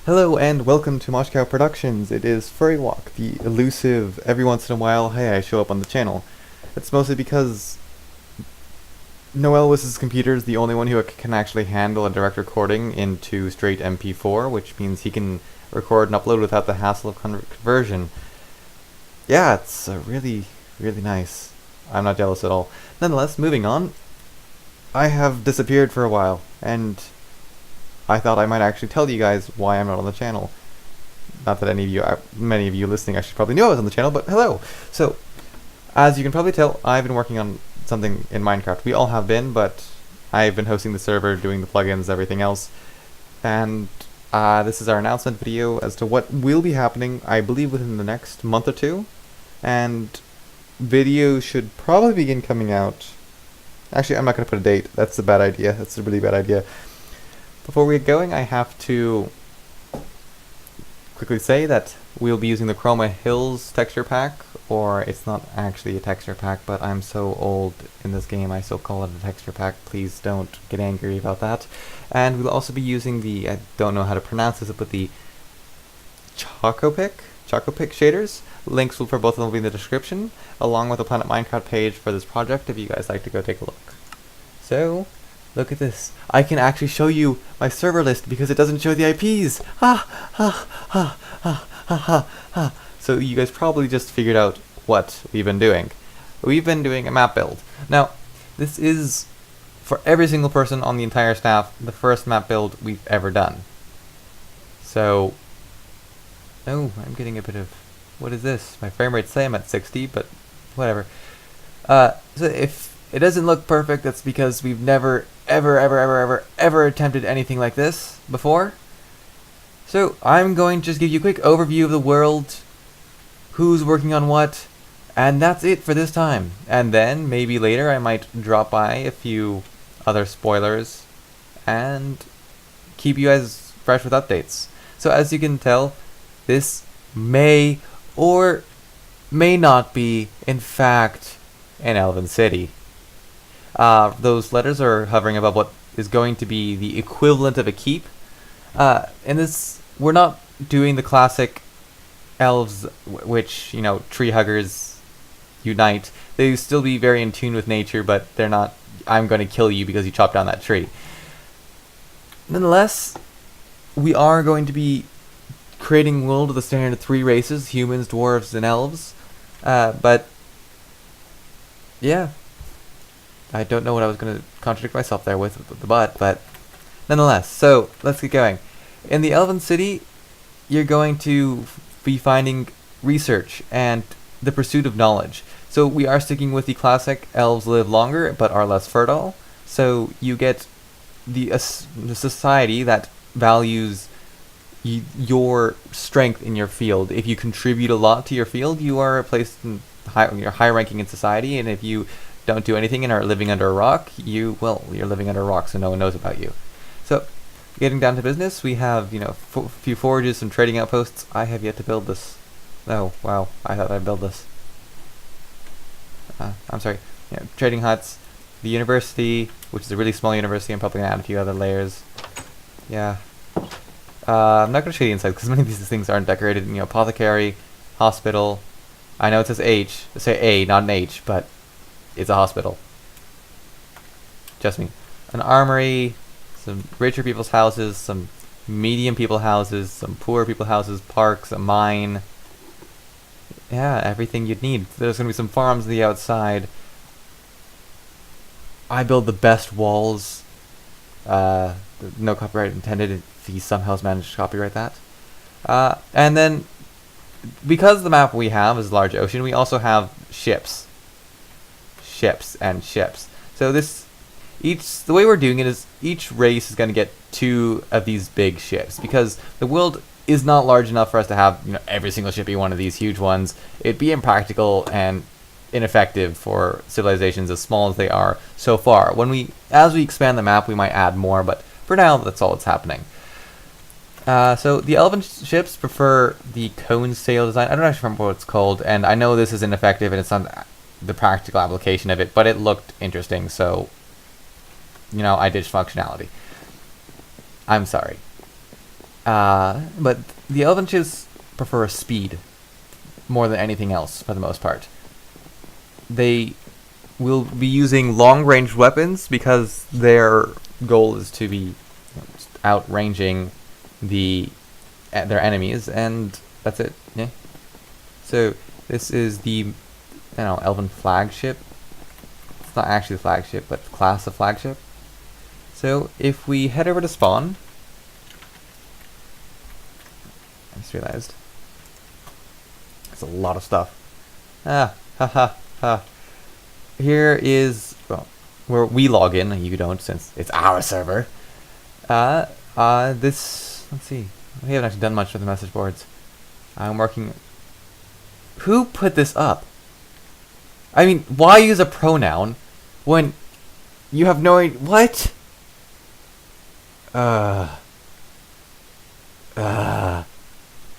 Hello and welcome to Moshcow Productions. It is Furry Walk, the elusive, every once in a while, hey, I show up on the channel. It's mostly because Noelwis's computer is the only one who can actually handle a direct recording into straight MP4, which means he can record and upload without the hassle of conversion. Yeah, it's really, really nice. I'm not jealous at all. Nonetheless, moving on, I have disappeared for a while, and I thought I might actually tell you guys why I'm not on the channel. Not that many of you listening actually probably knew I was on the channel, but hello! So, as you can probably tell, I've been working on something in Minecraft. We all have been, but I've been hosting the server, doing the plugins, everything else. And this is our announcement video as to what will be happening, I believe, within the next month or two. And videos should probably begin coming out. Actually, I'm not going to put a date. That's a bad idea. That's a really bad idea. Before we get going, I have to quickly say that we'll be using the Chromahills texture pack, or it's not actually a texture pack, but I'm so old in this game I still call it a texture pack. Please don't get angry about that. And we'll also be using the, I don't know how to pronounce this, but the Chocapic shaders. Links for both of them will be in the description, along with the Planet Minecraft page for this project if you guys like to go take a look. So, look at this. I can actually show you my server list because it doesn't show the IPs. Ha ha ha ha ha ha ha. So you guys probably just figured out what we've been doing. We've been doing a map build. Now, this is, for every single person on the entire staff, the first map build we've ever done. So, oh, I'm getting a bit of, what is this? My frame rates say I'm at 60, but whatever. So if it doesn't look perfect, that's because we've never, ever attempted anything like this before. So I'm going to just give you a quick overview of the world, who's working on what, and that's it for this time. And then maybe later I might drop by a few other spoilers and keep you guys fresh with updates. So as you can tell, this may or may not be, in fact, an Elven City. Those letters are hovering above what is going to be the equivalent of a keep. In this, we're not doing the classic elves, which, you know, tree huggers unite. They still be very in tune with nature, but they're not, I'm going to kill you because you chopped down that tree. Nonetheless, we are going to be creating a world with a standard of 3 races, humans, dwarves, and elves. But, yeah. I don't know what I was going to contradict myself there with the but nonetheless, so let's get going. In the Elven City, you're going to be finding research and the pursuit of knowledge. So we are sticking with the classic elves live longer but are less fertile. So you get the society that values your strength in your field. If you contribute a lot to your field, you are placed in you're high ranking in society, and if you don't do anything and are living under a rock, you're living under a rock, so no one knows about you. So, getting down to business, we have, you know, a few forages, some trading outposts. I have yet to build this. Oh, wow, I thought I'd build this. I'm sorry. Yeah, trading huts, the university, which is a really small university. I'm probably going to add a few other layers. Yeah. I'm not going to show you the inside because many of these things aren't decorated. You know, apothecary, hospital. I know it says H, say A, not an H, but it's a hospital. Just me. An armory, some richer people's houses, some medium people houses, some poor people houses, parks, a mine. Yeah, everything you'd need. There's going to be some farms on the outside. I build the best walls. No copyright intended if he somehow has managed to copyright that. And then, because the map we have is a large ocean, we also have ships. So the way we're doing it is each race is going to get 2 of these big ships, because the world is not large enough for us to have, you know, every single ship be one of these huge ones. It'd be impractical and ineffective for civilizations as small as they are so far. As we expand the map, we might add more, but for now, that's all that's happening. So the Elven ships prefer the cone sail design. I don't actually remember what it's called, and I know this is ineffective and it's not the practical application of it, but it looked interesting, so, you know, I ditched functionality. I'm sorry. But the Elvenches prefer speed more than anything else for the most part. They will be using long-range weapons because their goal is to be outranging their enemies, and that's it. Yeah. So this is the elven flagship. It's not actually the flagship, but class of flagship. So if we head over to spawn, I just realized it's a lot of stuff. Here is, well, where we log in. You don't, since it's our server. This, let's see. We haven't actually done much with the message boards. I'm working. Who put this up? I mean, why use a pronoun when you have no idea? What?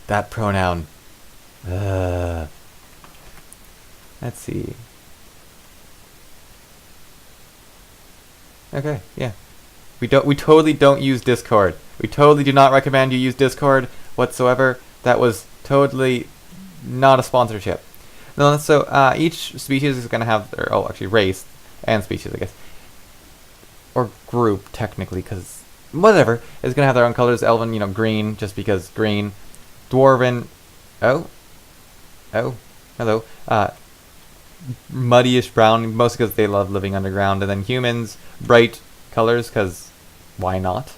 That pronoun. Let's see. Okay, yeah. We totally don't use Discord. We totally do not recommend you use Discord whatsoever. That was totally not a sponsorship. No, so each species is going to have their, actually race and species, I guess. Or group, technically, because whatever, is going to have their own colors. Elven, green, just because green. Dwarven, hello. Muddyish brown, mostly because they love living underground. And then humans, bright colors, because why not?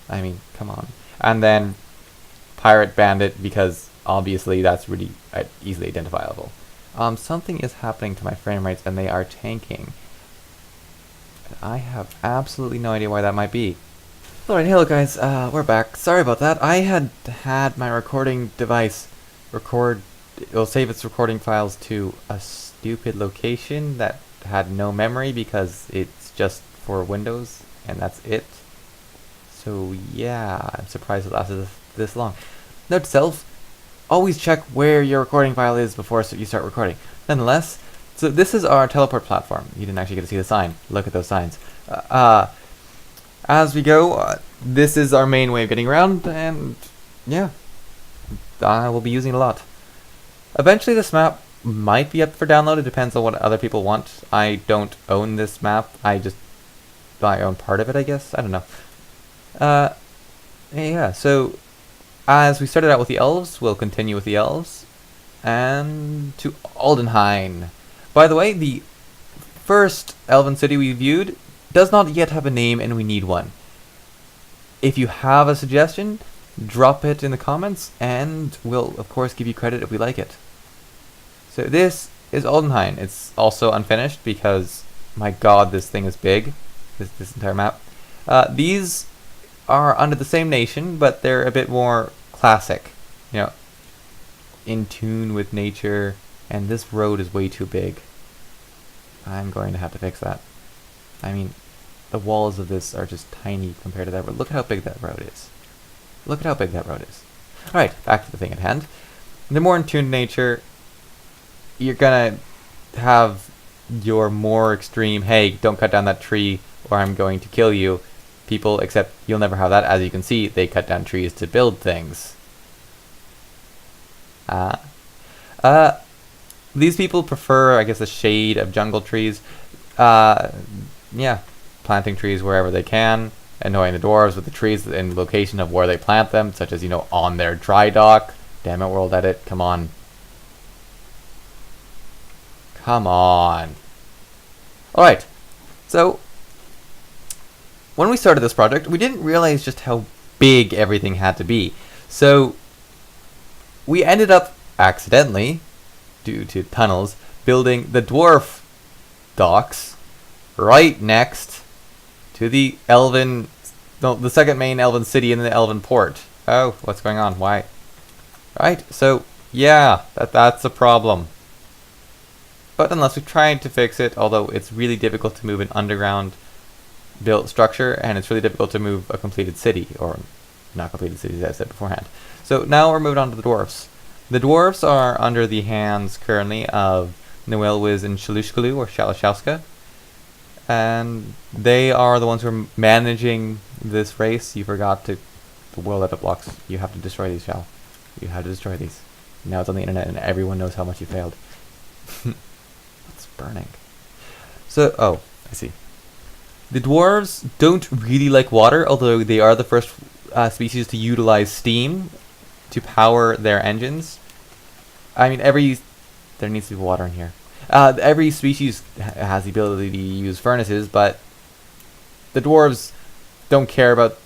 I mean, come on. And then pirate bandit, because obviously that's really easily identifiable. Something is happening to my frame rates, and they are tanking. I have absolutely no idea why that might be. Alright, hello guys, we're back. Sorry about that. I had my recording device it'll save its recording files to a stupid location that had no memory because it's just for Windows, and that's it. So yeah, I'm surprised it lasted this long. Note to self, always check where your recording file is before you start recording. Nonetheless, so this is our teleport platform. You didn't actually get to see the sign. Look at those signs. As we go, this is our main way of getting around, and yeah, I will be using it a lot. Eventually this map might be up for download. It depends on what other people want. I don't own this map. I own part of it, I guess. I don't know. Yeah, so as we started out with the elves, we'll continue with the elves. And to Aldenheim. By the way, the first elven city we viewed does not yet have a name, and we need one. If you have a suggestion, drop it in the comments, and we'll of course give you credit if we like it. So this is Aldenheim. It's also unfinished because, my god, this thing is big. This entire map. These are under the same nation, but they're a bit more classic. In tune with nature, and this road is way too big. I'm going to have to fix that. I mean, the walls of this are just tiny compared to that road. Look at how big that road is. Look at how big that road is. Alright, back to the thing at hand. The more in tune to nature, you're gonna have your more extreme, hey, don't cut down that tree or I'm going to kill you, people, except you'll never have that. As you can see, they cut down trees to build things. These people prefer, I guess, the shade of jungle trees. Yeah, planting trees wherever they can, annoying the dwarves with the trees in the location of where they plant them, such as, on their dry dock. Damn it, world edit, come on. Come on. Alright, so when we started this project, we didn't realize just how big everything had to be. So we ended up, accidentally, due to tunnels, building the dwarf docks right next to the the second main elven city in the elven port. Oh, what's going on? Why? Right, so yeah, that's a problem. But unless we've tried to fix it, although it's really difficult to move an underground built structure, and it's really difficult to move a completed city, or not completed cities, as I said beforehand. So now we're moving on to the dwarfs. The dwarfs are under the hands currently of Noelwiz and Shalushkalu, or Shalashowska, and they are the ones who are managing this race. You forgot to the world edit blocks. You have to destroy these, Shao. You have to destroy these. Now it's on the internet and everyone knows how much you failed. What's burning? So, oh, I see. The dwarves don't really like water, although they are the first species to utilize steam to power their engines. I mean, there needs to be water in here. Every species has the ability to use furnaces, but the dwarves don't care about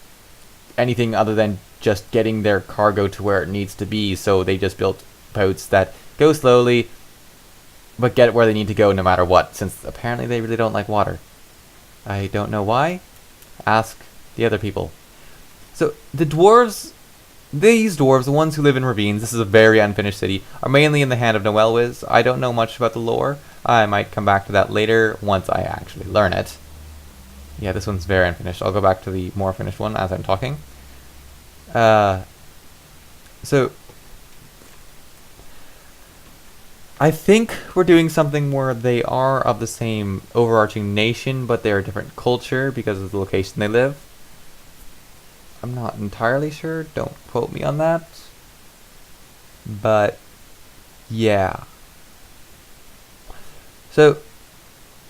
anything other than just getting their cargo to where it needs to be, so they just built boats that go slowly, but get where they need to go no matter what, since apparently they really don't like water. I don't know why. Ask the other people. So, the dwarves, these dwarves, the ones who live in ravines, this is a very unfinished city, are mainly in the hand of Noelwiz. I don't know much about the lore. I might come back to that later once I actually learn it. Yeah, this one's very unfinished. I'll go back to the more finished one as I'm talking. So, I think we're doing something where they are of the same overarching nation, but they're a different culture because of the location they live. I'm not entirely sure, don't quote me on that. But, yeah. So,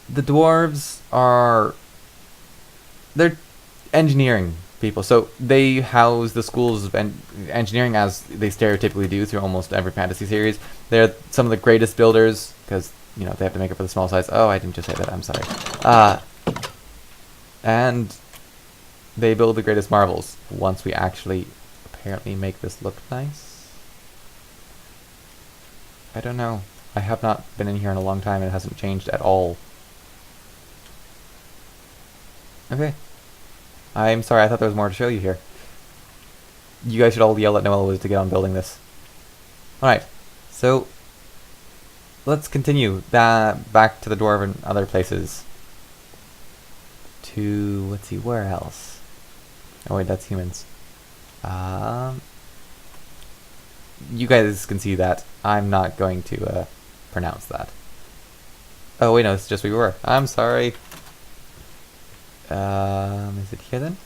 the dwarves they're engineering people, so they house the schools of engineering as they stereotypically do through almost every fantasy series. They're some of the greatest builders, because, you know, they have to make it for the small size. Oh, I didn't just say that, I'm sorry. And they build the greatest marvels once we actually apparently make this look nice. I don't know. I have not been in here in a long time and it hasn't changed at all. Okay. I'm sorry, I thought there was more to show you here. You guys should all yell at Noelwiz to get on building this. Alright, so let's continue that back to the dwarf and other places. To, let's see, where else? Oh wait, that's humans. You guys can see that. I'm not going to pronounce that. Oh wait, no, it's just we were. I'm sorry. Is it here then?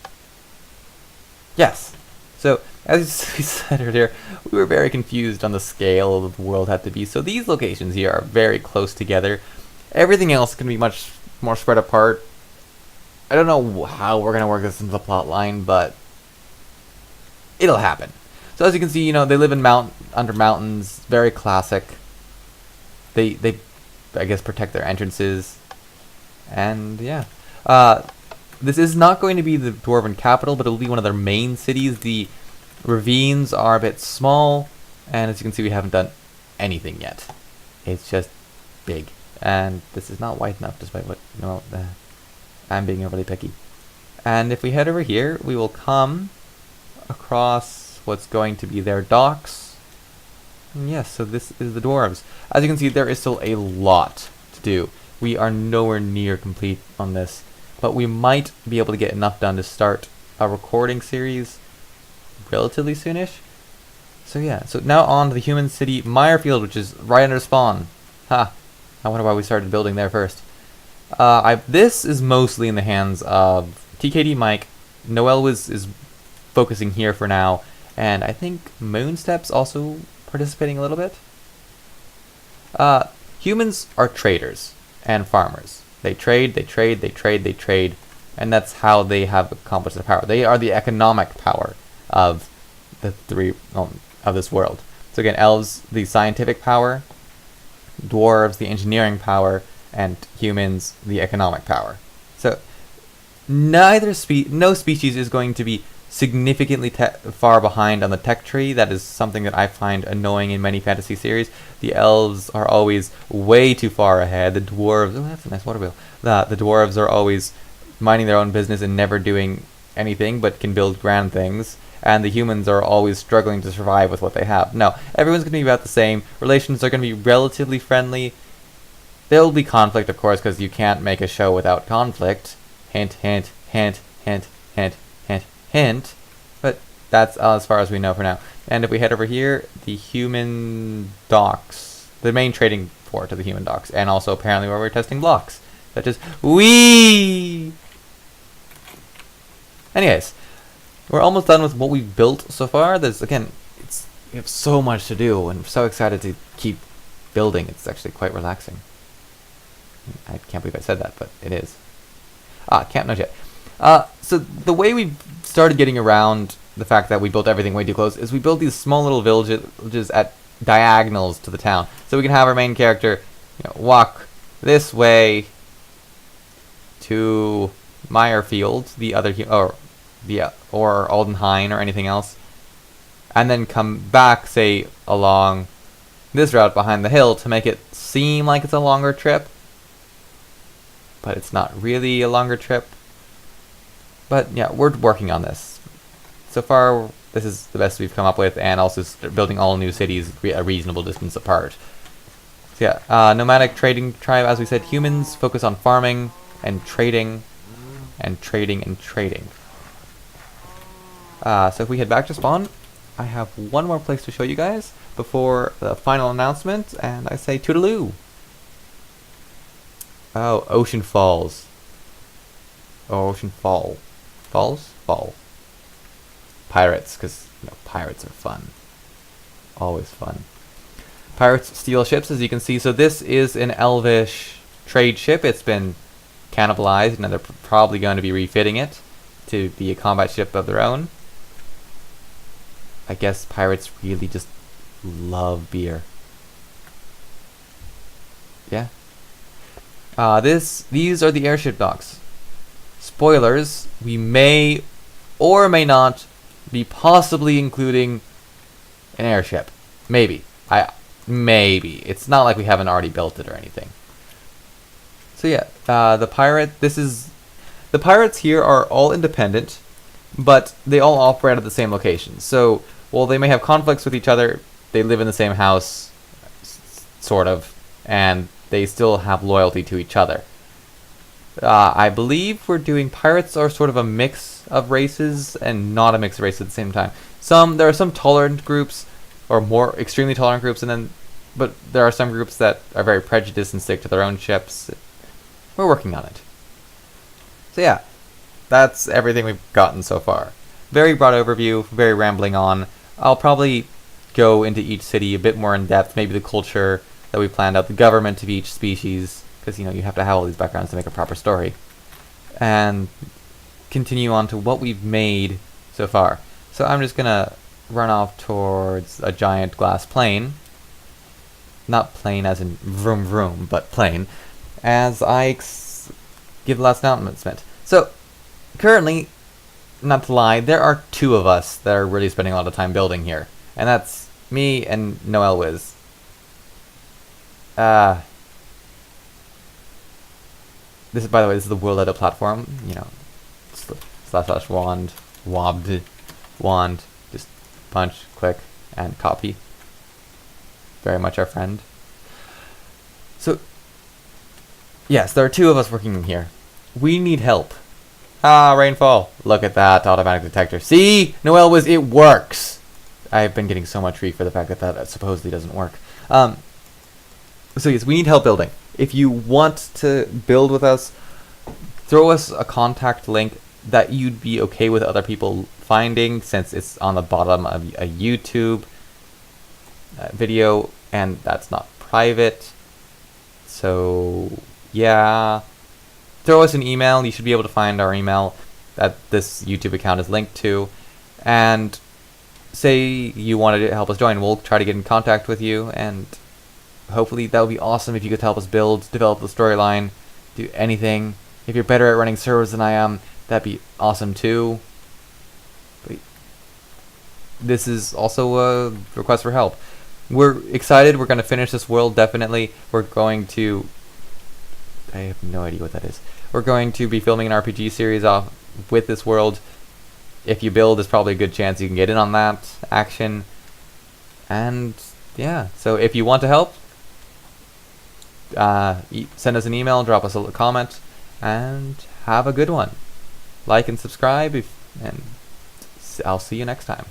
Yes. So, as we said earlier, we were very confused on the scale of the world had to be. So these locations here are very close together. Everything else can be much more spread apart. I don't know how we're going to work this into the plot line, but it'll happen. So as you can see, you know, they live in under mountains, very classic. They I guess protect their entrances. And yeah. This is not going to be the dwarven capital, but it will be one of their main cities. The ravines are a bit small, and as you can see, we haven't done anything yet. It's just big. And this is not wide enough, despite what, you know, I'm being overly picky. And if we head over here, we will come across what's going to be their docks. And yes, so this is the dwarves. As you can see, there is still a lot to do. We are nowhere near complete on this, but we might be able to get enough done to start a recording series relatively soonish. So yeah, so now on to the human city, Meyerfield, which is right under spawn. Ha! I wonder why we started building there first. This is mostly in the hands of TKD Mike. Noelwiz is focusing here for now, and I think Moonstep's also participating a little bit. Humans are traders and farmers. They trade, and that's how they have accomplished their power. They are the economic power of the three of this world. So again, elves, the scientific power, dwarves, the engineering power, and humans, the economic power. So no species is going to be significantly far behind on the tech tree. That is something that I find annoying in many fantasy series. The elves are always way too far ahead. The dwarves, oh, that's a nice water wheel. The dwarves are always minding their own business and never doing anything, but can build grand things. And the humans are always struggling to survive with what they have. No, everyone's going to be about the same. Relations are going to be relatively friendly. There will be conflict, of course, because you can't make a show without conflict. Hint, hint, hint, hint, hint, hint, hint. But that's as far as we know for now. And if we head over here, the human docks, the main trading port of the human docks, and also apparently where we're testing blocks, such as wee. Anyways, we're almost done with what we've built so far. There's, again, we have so much to do, and I'm so excited to keep building. It's actually quite relaxing. I can't believe I said that, but it is. Can't nudge yet. So the way we've started getting around the fact that we built everything way too close is we built these small little villages at diagonals to the town. So we can have our main character, walk this way to Meyerfield, the other, or Aldenheim or anything else, and then come back, say, along this route behind the hill to make it seem like it's a longer trip. But it's not really a longer trip. But yeah, we're working on this. So far, this is the best we've come up with, and also building all new cities a reasonable distance apart. So yeah, nomadic trading tribe, as we said, humans focus on farming and trading and trading and trading. So if we head back to spawn, I have one more place to show you guys before the final announcement, and I say toodaloo. Oh, Ocean Falls. Oh, Ocean Fall. Falls? Fall. Pirates, because pirates are fun. Always fun. Pirates steal ships, as you can see. So this is an elvish trade ship. It's been cannibalized, and they're probably going to be refitting it to be a combat ship of their own. I guess pirates really just love beer. Yeah. These are the airship docks. Spoilers, we may or may not be possibly including an airship. Maybe. Maybe. It's not like we haven't already built it or anything. So yeah, the pirates here are all independent, but they all operate at the same location. So while they may have conflicts with each other, they live in the same house, sort of, and they still have loyalty to each other. I believe we're doing pirates are sort of a mix of races and not a mix of races at the same time. There are some tolerant groups, or more extremely tolerant groups, but there are some groups that are very prejudiced and stick to their own ships. We're working on it. So yeah, that's everything we've gotten so far. Very broad overview, very rambling on. I'll probably go into each city a bit more in depth, maybe the culture that we planned out, the government of each species, because you have to have all these backgrounds to make a proper story, and continue on to what we've made so far. So I'm just gonna run off towards a giant glass plane, not plane as in vroom vroom, but plane, as I give the last announcement. So currently, not to lie, there are two of us that are really spending a lot of time building here, and that's me and Noel Wiz. This is, by the way, this is the World Edit platform. / wand, wand, just punch, click, and copy. Very much our friend. So, yes, there are two of us working here. We need help. Rainfall. Look at that automatic detector. See, Noel Wiz, it works. I've been getting so much grief for the fact that supposedly doesn't work. So yes, we need help building. If you want to build with us, throw us a contact link that you'd be okay with other people finding, since it's on the bottom of a YouTube video, and that's not private. So yeah, throw us an email. You should be able to find our email that this YouTube account is linked to, and say you wanted to help us join. We'll try to get in contact with you, and hopefully that would be awesome if you could help us develop the storyline, do anything. If you're better at running servers than I am, that'd be awesome too. But this is also a request for help. We're excited. We're going to finish this world, definitely. We're going to... I have no idea what that is. We're going to be filming an RPG series off with this world. If you build, there's probably a good chance you can get in on that action. And yeah, so if you want to help, send us an email, drop us a comment, and have a good one. Like and subscribe, and I'll see you next time.